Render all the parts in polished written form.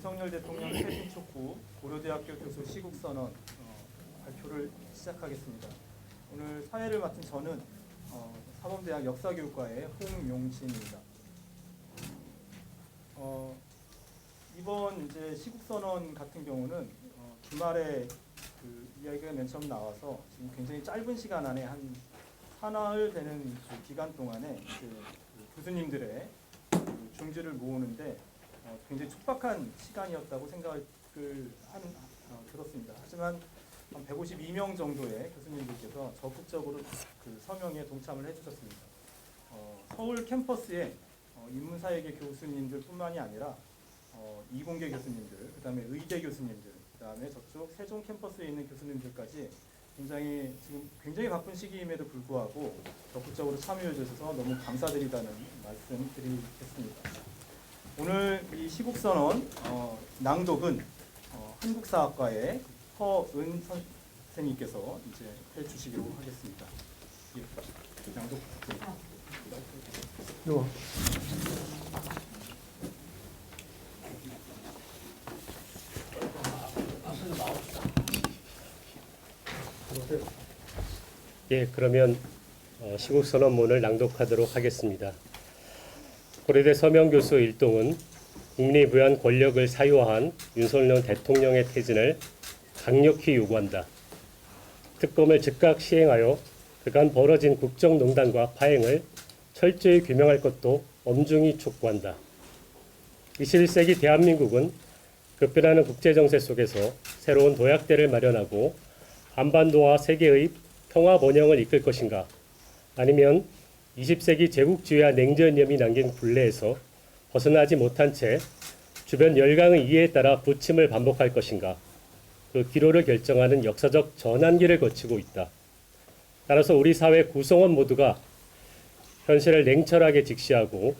윤석열 대통령 퇴진 촉구 고려대학교 교수 시국선언 발표를 시작하겠습니다. 오늘 사회를 맡은 저는 사범대학 역사교육과의 홍용진입니다. 이번 이제 시국선언 같은 경우는 주말에 그 이야기가 맨 처음 나와서 지금 굉장히 짧은 시간 안에 한 사나흘 되는 그 기간 동안에 그 교수님들의 그 중지를 모으는데 굉장히 촉박한 시간이었다고 생각을 들었습니다. 하지만 한 152명 정도의 교수님들께서 적극적으로 그 서명에 동참을 해주셨습니다. 서울 캠퍼스에 인문사회계 교수님들뿐만이 아니라 이공계 교수님들, 그다음에 의대 교수님들, 그다음에 저쪽 세종 캠퍼스에 있는 교수님들까지 지금 굉장히 바쁜 시기임에도 불구하고 적극적으로 참여해 주셔서 너무 감사드리다는 말씀 드리겠습니다. 오늘 이 시국선언 낭독은 한국사학과의 허은 선생님께서 이제 해주시기로 하겠습니다. 예, 낭독. 예, 그러면 시국선언문을 낭독하도록 하겠습니다. 고려대 서명교수 일동은 국민이 부여한 권력을 사유화한 윤석열 대통령의 퇴진을 강력히 요구한다. 특검을 즉각 시행하여 그간 벌어진 국정농단과 파행을 철저히 규명할 것도 엄중히 촉구한다. 21세기 대한민국은 급변하는 국제정세 속에서 새로운 도약대를 마련하고 한반도와 세계의 평화 번영을 이끌 것인가, 아니면 20세기 제국주의와 냉전념이 남긴 굴레에서 벗어나지 못한 채 주변 열강의 이해에 따라 부침을 반복할 것인가, 그 기로를 결정하는 역사적 전환기를 거치고 있다. 따라서 우리 사회 구성원 모두가 현실을 냉철하게 직시하고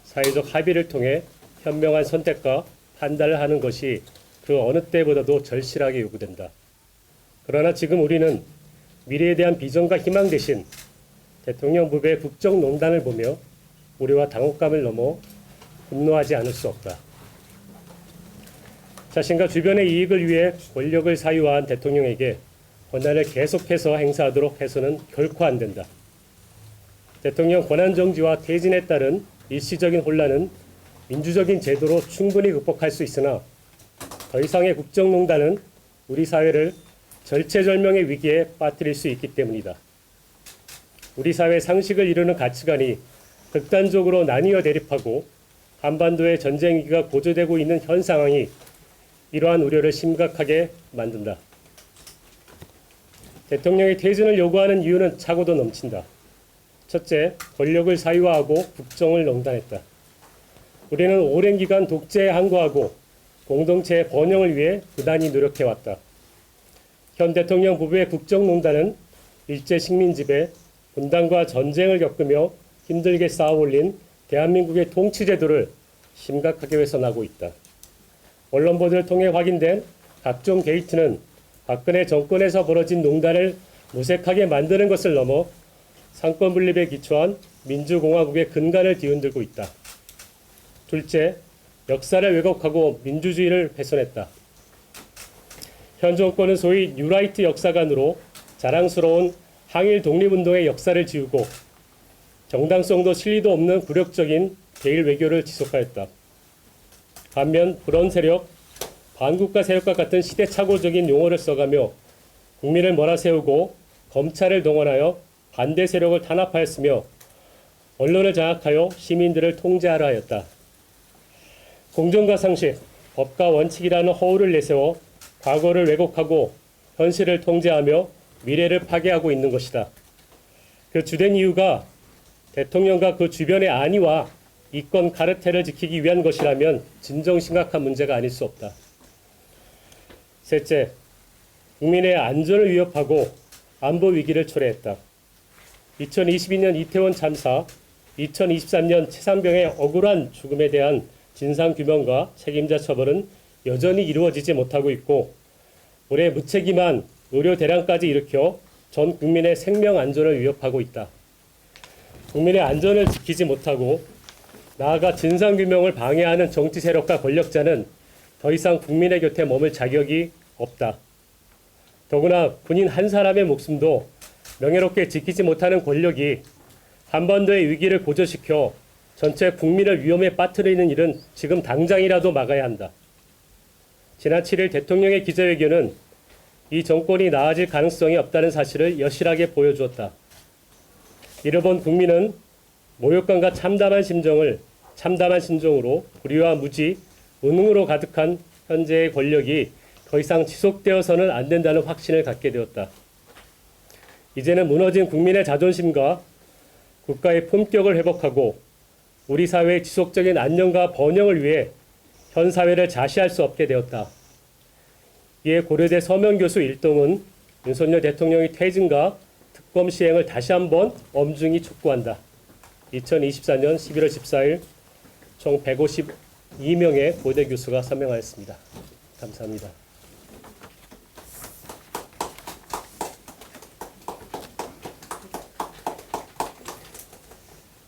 사회적 합의를 통해 현명한 선택과 판단을 하는 것이 그 어느 때보다도 절실하게 요구된다. 그러나 지금 우리는 미래에 대한 비전과 희망 대신 대통령 부부의 국정농단을 보며 우려와 당혹감을 넘어 분노하지 않을 수 없다. 자신과 주변의 이익을 위해 권력을 사유화한 대통령에게 권한을 계속해서 행사하도록 해서는 결코 안 된다. 대통령 권한정지와 퇴진에 따른 일시적인 혼란은 민주적인 제도로 충분히 극복할 수 있으나 더 이상의 국정농단은 우리 사회를 절체절명의 위기에 빠뜨릴 수 있기 때문이다. 우리 사회 상식을 이루는 가치관이 극단적으로 나뉘어 대립하고 한반도의 전쟁 위기가 고조되고 있는 현 상황이 이러한 우려를 심각하게 만든다. 대통령의 퇴진을 요구하는 이유는 차고도 넘친다. 첫째, 권력을 사유화하고 국정을 농단했다. 우리는 오랜 기간 독재에 항거하고 공동체의 번영을 위해 부단히 노력해왔다. 현 대통령 부부의 국정농단은 일제 식민지배, 분단과 전쟁을 겪으며 힘들게 쌓아올린 대한민국의 통치제도를 심각하게 훼손하고 있다. 언론 보도를 통해 확인된 각종 게이트는 박근혜 정권에서 벌어진 농단을 무색하게 만드는 것을 넘어 상권 분립에 기초한 민주공화국의 근간을 뒤흔들고 있다. 둘째, 역사를 왜곡하고 민주주의를 훼손했다. 현 정권은 소위 뉴라이트 역사관으로 자랑스러운 항일 독립운동의 역사를 지우고 정당성도 실리도 없는 굴욕적인 대일 외교를 지속하였다. 반면 불온 세력, 반국가 세력과 같은 시대착오적인 용어를 써가며 국민을 몰아세우고 검찰을 동원하여 반대 세력을 탄압하였으며 언론을 장악하여 시민들을 통제하려 하였다. 공정과 상식, 법과 원칙이라는 허울을 내세워 과거를 왜곡하고 현실을 통제하며 미래를 파괴하고 있는 것이다. 그 주된 이유가 대통령과 그 주변의 안위와 이권 카르텔을 지키기 위한 것이라면 진정 심각한 문제가 아닐 수 없다. 셋째, 국민의 안전을 위협하고 안보 위기를 초래했다. 2022년 이태원 참사, 2023년 최상병의 억울한 죽음에 대한 진상규명과 책임자 처벌은 여전히 이루어지지 못하고 있고 올해 무책임한 의료 대란까지 일으켜 전 국민의 생명 안전을 위협하고 있다. 국민의 안전을 지키지 못하고 나아가 진상규명을 방해하는 정치 세력과 권력자는 더 이상 국민의 곁에 머물 자격이 없다. 더구나 군인 한 사람의 목숨도 명예롭게 지키지 못하는 권력이 한반도의 위기를 고조시켜 전체 국민을 위험에 빠뜨리는 일은 지금 당장이라도 막아야 한다. 지난 7일 대통령의 기자회견은 이 정권이 나아질 가능성이 없다는 사실을 여실하게 보여주었다. 이를 본 국민은 모욕감과 참담한 심정으로 불의와 무지, 무능으로 가득한 현재의 권력이 더 이상 지속되어서는 안 된다는 확신을 갖게 되었다. 이제는 무너진 국민의 자존심과 국가의 품격을 회복하고 우리 사회의 지속적인 안녕과 번영을 위해 현 사회를 자시할 수 없게 되었다. 이에 고려대 서명 교수 일동은 윤석열 대통령의 퇴진과 특검 시행을 다시 한번 엄중히 촉구한다. 2024년 11월 14일 총 152명의 고대 교수가 서명하였습니다. 감사합니다.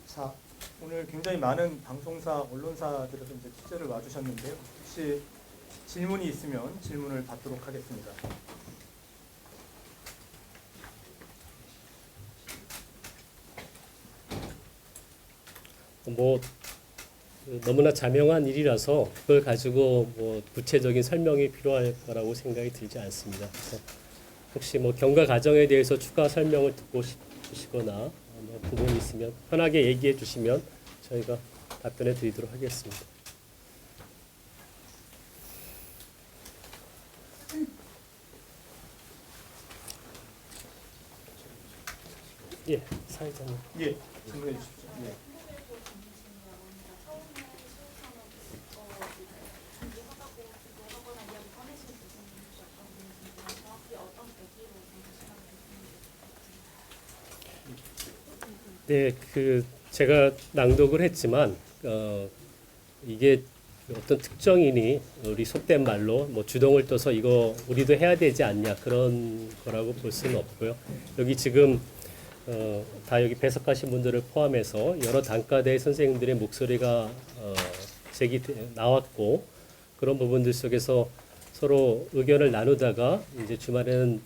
자, 오늘 굉장히 많은 방송사, 언론사들에서 이제 취재를 와주셨는데요. 혹시 질문이 있으면 질문을 받도록 하겠습니다. 너무나 자명한 일이라서 그걸 가지고 구체적인 설명이 필요할 거라고 생각이 들지 않습니다. 그래서 혹시 경과 과정에 대해서 추가 설명을 듣고 싶으시거나 부분이 있으면 편하게 얘기해 주시면 저희가 답변해 드리도록 하겠습니다. 예, 사회자님. 예, 질문해 주십시오. 예. 네, 제가 낭독을 했지만 이게 어떤 특정인이 우리 속된 말로 주동을 떠서 이거 우리도 해야 되지 않냐 그런 거라고 볼 수는 없고요. 여기 지금 다 여기 배석하신 분들을 포함해서 여러 단과대 선생님들의 목소리가 나왔고 그런 부분들 속에서 서로 의견을 나누다가 이제 주말에는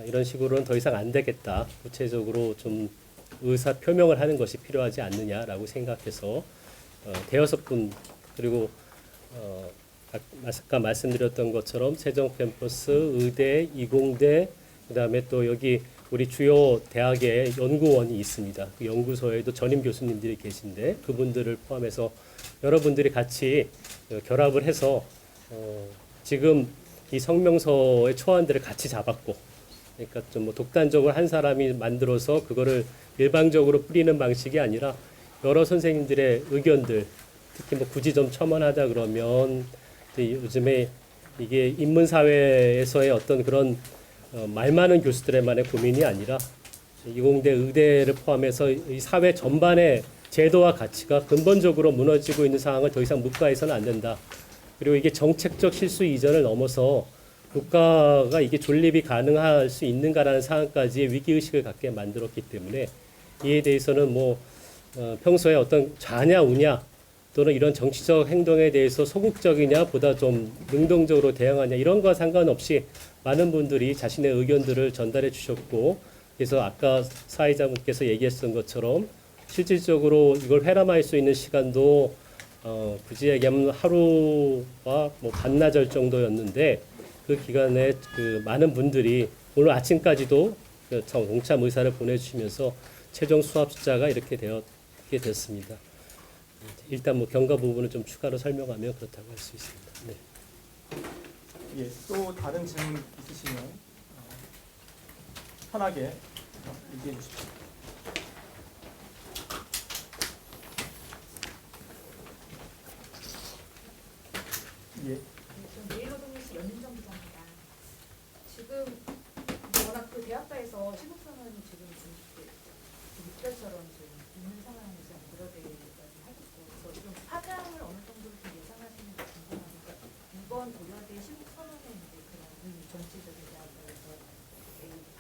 이런 식으로는 더 이상 안 되겠다. 구체적으로 좀 의사 표명을 하는 것이 필요하지 않느냐라고 생각해서 대여섯 분 그리고 아까 말씀드렸던 것처럼 세종 캠퍼스, 의대, 이공대 그다음에 또 여기 우리 주요 대학의 연구원이 있습니다. 그 연구소에도 전임 교수님들이 계신데 그분들을 포함해서 여러분들이 같이 결합을 해서 지금 이 성명서의 초안들을 같이 잡았고 그러니까 좀 독단적으로 한 사람이 만들어서 그거를 일방적으로 뿌리는 방식이 아니라 여러 선생님들의 의견들 특히 굳이 좀 첨언하자 그러면 요즘에 이게 인문사회에서의 어떤 그런 말 많은 교수들의만의 고민이 아니라 이공대 의대를 포함해서 이 사회 전반의 제도와 가치가 근본적으로 무너지고 있는 상황을 더 이상 묵과해서는 안 된다. 그리고 이게 정책적 실수 이전을 넘어서 국가가 이게 존립이 가능할 수 있는가라는 상황까지 위기의식을 갖게 만들었기 때문에 이에 대해서는 평소에 어떤 좌냐 우냐 또는 이런 정치적 행동에 대해서 소극적이냐 보다 좀 능동적으로 대응하냐 이런 거와 상관없이 많은 분들이 자신의 의견들을 전달해 주셨고 그래서 아까 사회자분께서 얘기했던 것처럼 실질적으로 이걸 회람할 수 있는 시간도 굳이 얘기하면 하루와 반나절 정도였는데 그 기간에 많은 분들이 오늘 아침까지도 동참 의사를 보내주시면서 최종 수합 숫자가 이렇게 되었게 됐습니다. 일단 경과 부분을 좀 추가로 설명하면 그렇다고 할 수 있습니다. 네. 예, 또 다른 질문 있으시면 편하게 얘기해 주십시오. 예. 내일노동뉴스 연윤정 기자입니다. 지금 워낙 대학가에서 시국 상황이 지금 묵별처럼 지금 있는 상황이 지금 고려대까지 하겠고 그래서 좀 파장을 어느 정도로 좀 예상하시는지 궁금합니다. 이번 고려대 시국 선언에 이제 그런 정치적인 대학가에서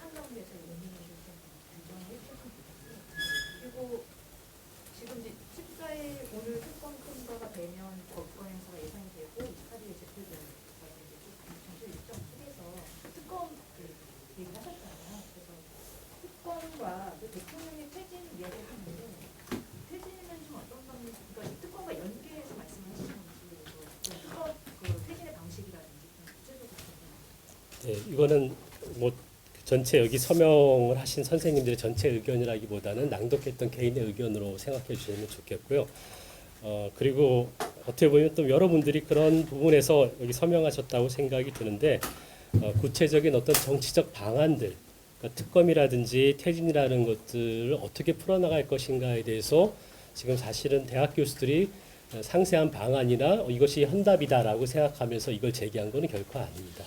판정에서 연민을 좀 규정을 해주셨으면 좋겠고요. 그리고 지금 이제 14일 오늘 특검 통과가 되면 법권 행사가 예상이 되고 28일에 재표되는 네, 이거는 뭐 전체 여기 서명을 하신 선생님들의 전체 의견이라기보다는 낭독했던 개인의 의견으로 생각해 주시면 좋겠고요. 그리고 어떻게 보면 또 여러분들이 그런 부분에서 여기 서명하셨다고 생각이 드는데 구체적인 어떤 정치적 방안들, 그러니까 특검이라든지 퇴진이라는 것들을 어떻게 풀어나갈 것인가에 대해서 지금 사실은 대학 교수들이 상세한 방안이나 이것이 현답이다라고 생각하면서 이걸 제기한 것은 결코 아닙니다.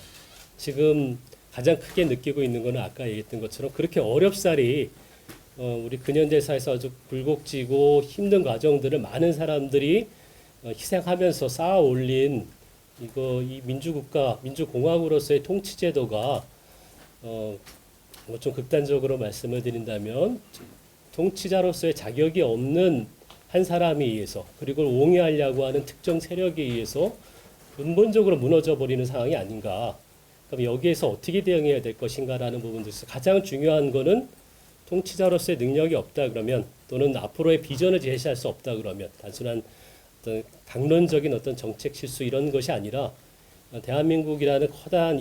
지금 가장 크게 느끼고 있는 것은 아까 얘기했던 것처럼 그렇게 어렵사리 우리 근현대사에서 아주 굴곡지고 힘든 과정들을 많은 사람들이 희생하면서 쌓아 올린 이 민주국가, 민주공화국으로서의 통치제도가 뭐 좀 극단적으로 말씀을 드린다면 통치자로서의 자격이 없는 한 사람에 의해서 그리고 옹이하려고 하는 특정 세력에 의해서 근본적으로 무너져 버리는 상황이 아닌가. 그럼 여기에서 어떻게 대응해야 될 것인가라는 부분들에서 가장 중요한 거는 통치자로서의 능력이 없다 그러면 또는 앞으로의 비전을 제시할 수 없다 그러면 단순한 어떤 강론적인 어떤 정책 실수 이런 것이 아니라 대한민국이라는 커다란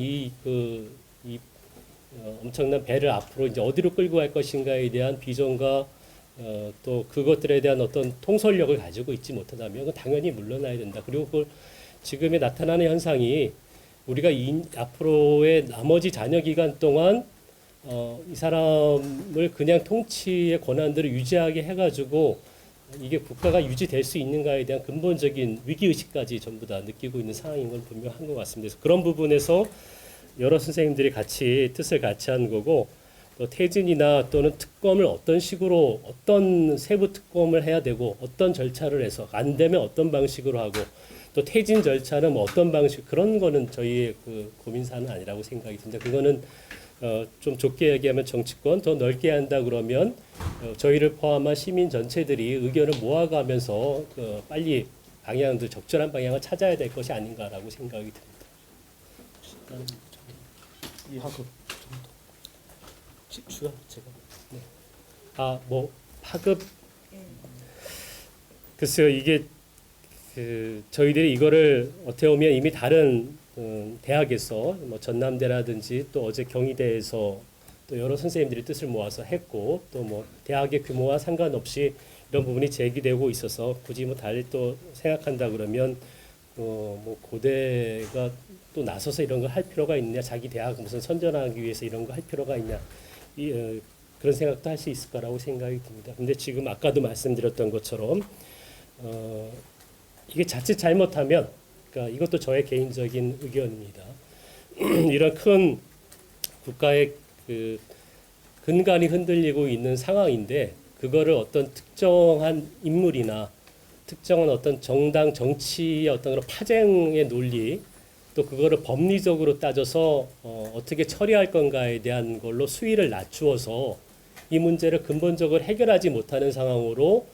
엄청난 배를 앞으로 이제 어디로 끌고 갈 것인가에 대한 비전과 또 그것들에 대한 어떤 통솔력을 가지고 있지 못하다면 그건 당연히 물러나야 된다. 그리고 그걸 지금에 나타나는 현상이 우리가 앞으로의 나머지 잔여 기간 동안 이 사람을 그냥 통치의 권한들을 유지하게 해가지고 이게 국가가 유지될 수 있는가에 대한 근본적인 위기의식까지 전부 다 느끼고 있는 상황인 건 분명한 것 같습니다. 그래서 그런 부분에서 여러 선생님들이 같이 뜻을 같이 한 거고 또 퇴진이나 또는 특검을 어떤 식으로 어떤 세부 특검을 해야 되고 어떤 절차를 해서 안 되면 어떤 방식으로 하고 또 퇴진 절차는 뭐 어떤 방식 그런 거는 저희의 그 고민사는 아니라고 생각이 듭니다. 그거는 좀 좁게 얘기하면 정치권 더 넓게 한다 그러면 저희를 포함한 시민 전체들이 의견을 모아가면서 빨리 방향들 적절한 방향을 찾아야 될 것이 아닌가라고 생각이 듭니다. 이 학급 주요 제가 네. 뭐 하급 예. 글쎄요 이게 저희들이 이거를 어떻게 보면 이미 다른 대학에서 뭐 전남대라든지 또 어제 경희대에서 또 여러 선생님들이 뜻을 모아서 했고 또 뭐 대학의 규모와 상관없이 이런 부분이 제기되고 있어서 굳이 뭐 달리 또 생각한다 그러면 뭐 고대가 또 나서서 이런 걸 할 필요가 있느냐 자기 대학 무슨 선전하기 위해서 이런 거 할 필요가 있냐 그런 생각도 할 수 있을 거라고 생각이 듭니다. 근데 지금 아까도 말씀드렸던 것처럼 이게 자칫 잘못하면 그러니까 이것도 저의 개인적인 의견입니다. 이런 큰 국가의 그 근간이 흔들리고 있는 상황인데 그거를 어떤 특정한 인물이나 특정한 어떤 정당 정치의 어떤 그런 파쟁의 논리 또 그거를 법리적으로 따져서 어떻게 처리할 건가에 대한 걸로 수위를 낮추어서 이 문제를 근본적으로 해결하지 못하는 상황으로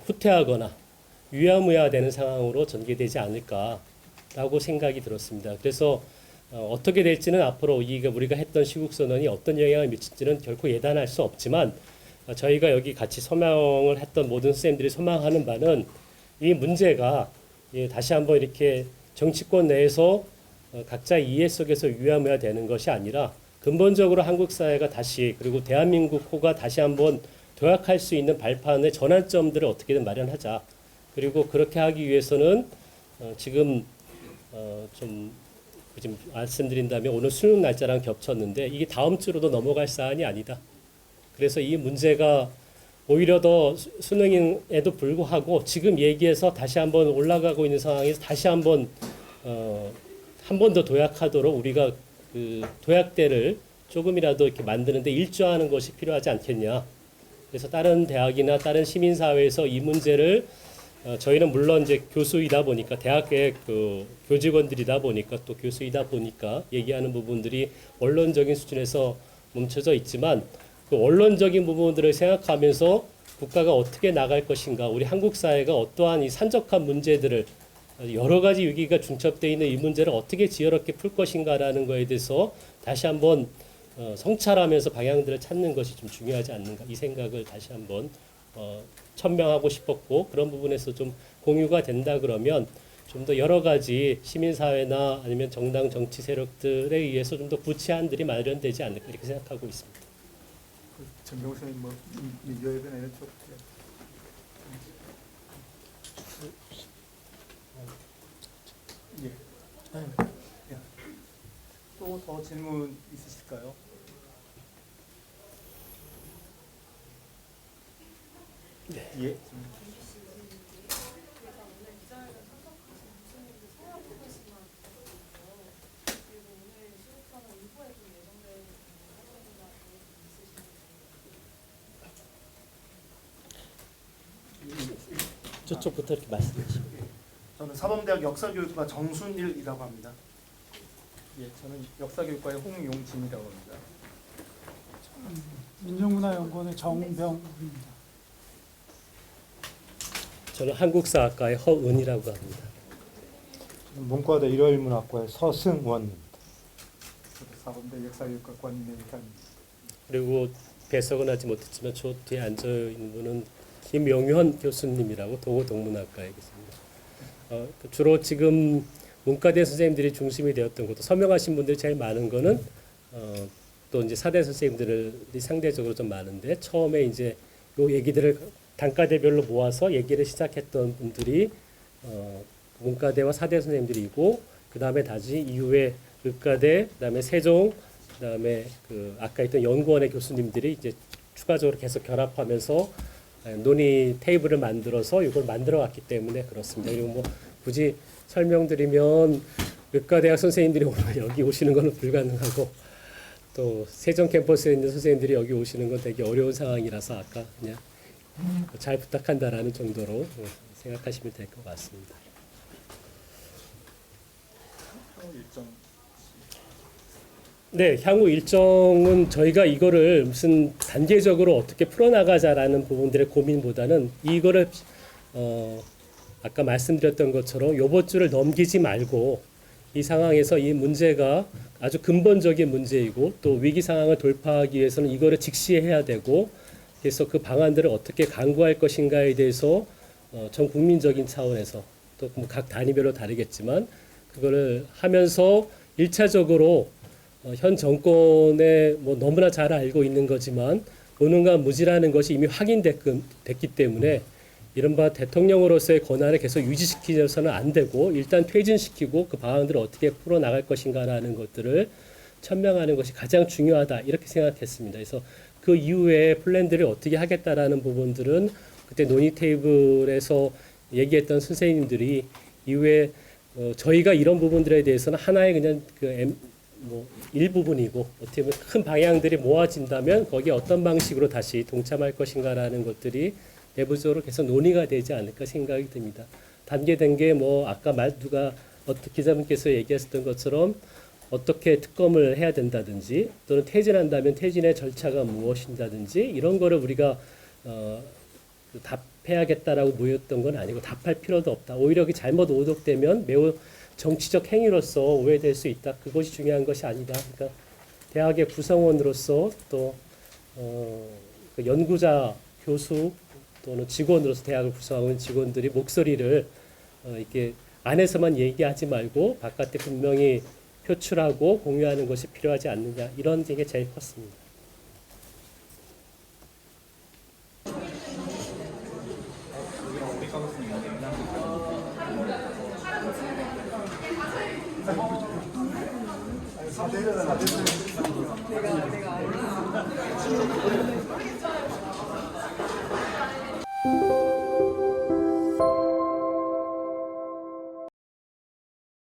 후퇴하거나 유야무야되는 상황으로 전개되지 않을까라고 생각이 들었습니다. 그래서 어떻게 될지는 앞으로 우리가 했던 시국선언이 어떤 영향을 미칠지는 결코 예단할 수 없지만 저희가 여기 같이 서명을 했던 모든 선생님들이 소망하는 바는 이 문제가 다시 한번 이렇게 정치권 내에서 각자 이해 속에서 유야무야 되는 것이 아니라 근본적으로 한국 사회가 다시 그리고 대한민국 호가 다시 한번 도약할 수 있는 발판의 전환점들을 어떻게든 마련하자. 그리고 그렇게 하기 위해서는 지금 좀 말씀드린다면 오늘 수능 날짜랑 겹쳤는데 이게 다음 주로도 넘어갈 사안이 아니다. 그래서 이 문제가 오히려 더 수능에도 불구하고 지금 얘기해서 다시 한번 올라가고 있는 상황에서 다시 한번 한 번 더 도약하도록 우리가 그 도약대를 조금이라도 이렇게 만드는데 일조하는 것이 필요하지 않겠냐. 그래서 다른 대학이나 다른 시민사회에서 이 문제를 저희는 물론 이제 교수이다 보니까 대학의 그 교직원들이다 보니까 또 교수이다 보니까 얘기하는 부분들이 원론적인 수준에서 멈춰져 있지만 그 원론적인 부분들을 생각하면서 국가가 어떻게 나갈 것인가, 우리 한국 사회가 어떠한 이 산적한 문제들을 여러 가지 위기가 중첩되어 있는 이 문제를 어떻게 지혜롭게 풀 것인가라는 거에 대해서 다시 한번 성찰하면서 방향들을 찾는 것이 좀 중요하지 않는가 이 생각을 다시 한번 천명하고 싶었고 그런 부분에서 좀 공유가 된다 그러면 좀 더 여러 가지 시민사회나 아니면 정당 정치 세력들에 의해서 좀 더 구체안들이 마련되지 않을까 이렇게 생각하고 있습니다. 정경호 선생님 뭐 미디어에 대한 이런 쪽 예. 또 더 질문 있으실까요? 네. 예. 저쪽부터 이렇게 말씀해 주시면. 저는 사범대학 역사교육과 정순일이라고 합니다. 예, 저는 역사교육과의 홍용진이라고 합니다. 민중문화연구원의 정병입니다. 저는 한국사학과의 허은이라고 합니다. 문과대 일요일문학과의 서승원입니다. 저도 사범대 역사교육과관입니다. 그리고 배석은 하지 못했지만 저 뒤에 앉아 있는 분은 김용현 교수님이라고 도고동문학과에 계십니다. 주로 지금 문과대 선생님들이 중심이 되었던 것도 서명하신 분들이 제일 많은 거는 또 이제 사대 선생님들이 상대적으로 좀 많은데 처음에 이제 요 얘기들을 단과대별로 모아서 얘기를 시작했던 분들이 문과대와 사대 선생님들이고 그 다음에 다시 이후에 의과대, 그 다음에 세종, 그 다음에 그 아까 있던 연구원의 교수님들이 이제 추가적으로 계속 결합하면서 논의 테이블을 만들어서 이걸 만들어 왔기 때문에 그렇습니다. 그리고 뭐 굳이 설명드리면 의과대학 선생님들이 오늘 여기 오시는 것은 불가능하고 또 세종 캠퍼스에 있는 선생님들이 여기 오시는 건 되게 어려운 상황이라서 아까 그냥 잘 부탁한다라는 정도로 생각하시면 될 것 같습니다. 일정. 네, 향후 일정은 저희가 이거를 무슨 단계적으로 어떻게 풀어나가자라는 부분들의 고민보다는 이거를 아까 말씀드렸던 것처럼 요번 주를 넘기지 말고 이 상황에서 이 문제가 아주 근본적인 문제이고 또 위기 상황을 돌파하기 위해서는 이거를 직시해야 되고 그래서 그 방안들을 어떻게 강구할 것인가에 대해서 전 국민적인 차원에서 또 각 단위별로 다르겠지만 그거를 하면서 1차적으로 현 정권에 뭐 너무나 잘 알고 있는 거지만 무능과 무지라는 것이 이미 확인됐기 때문에 이른바 대통령으로서의 권한을 계속 유지시키려서는 안 되고 일단 퇴진시키고 그 방안들을 어떻게 풀어나갈 것인가라는 것들을 천명하는 것이 가장 중요하다 이렇게 생각했습니다. 그래서 그 이후에 플랜들을 어떻게 하겠다라는 부분들은 그때 논의 테이블에서 얘기했던 선생님들이 이후에 저희가 이런 부분들에 대해서는 하나의 그냥 뭐 일부분이고 어떻게 보면 큰 방향들이 모아진다면 거기에 어떤 방식으로 다시 동참할 것인가라는 것들이 내부적으로 계속 논의가 되지 않을까 생각이 듭니다. 단계된 게 뭐 아까 누가 기자분께서 얘기하셨던 것처럼 어떻게 특검을 해야 된다든지 또는 퇴진한다면 퇴진의 절차가 무엇인다든지 이런 거를 우리가 답해야겠다라고 모였던 건 아니고 답할 필요도 없다. 오히려 잘못 오독되면 매우 정치적 행위로서 오해될 수 있다. 그것이 중요한 것이 아니다. 그러니까 대학의 구성원으로서 또 그 연구자, 교수 또는 직원으로서 대학을 구성하고 있는 직원들이 목소리를 이렇게 안에서만 얘기하지 말고 바깥에 분명히 표출하고 공유하는 것이 필요하지 않느냐 이런 게 제일 컸습니다. 내가